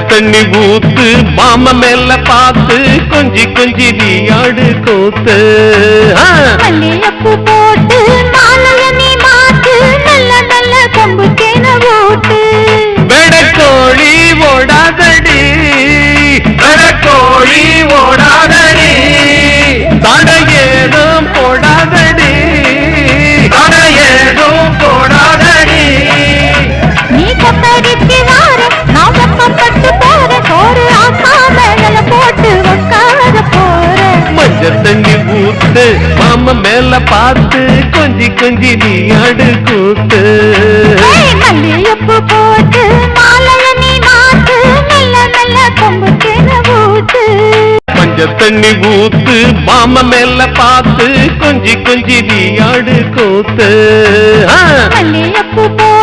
தண்ணி ஊத்து மாம மேல பார்த்து கொஞ்சி கொஞ்சி நீ ஆடு கோத்து மல்லியப்பு போட்டு மாலைய நீ மாத்து நல்ல நல்ல கொம்பு தேன ஓட்டு வெடக்கோழி ஓடாதடி வெடக்கோழி ஓடாதடி தடையேதும் போடாதடி தடையேதும் போடாதடி நீ கொப்படிக்கு வார நான் வெப்பப்பட்டு போற சோறு ஆக்காம இல போட்டு உட்கார போற மஞ்சள் தண்ணி ஊத்து மாம மேல பார்த்து கொஞ்சி கொஞ்சி நீ ஆடு கூத்து மல்லியப்பு போட்டு மாலைய நீ மாத்து நல்ல நல்ல கொம்பு தேன ஊத்து மஞ்சள் தண்ணி ஊத்து மாம மேல பார்த்து கொஞ்சி கொஞ்சி நீ ஆடு கூத்து மல்லியப்பு போட்டு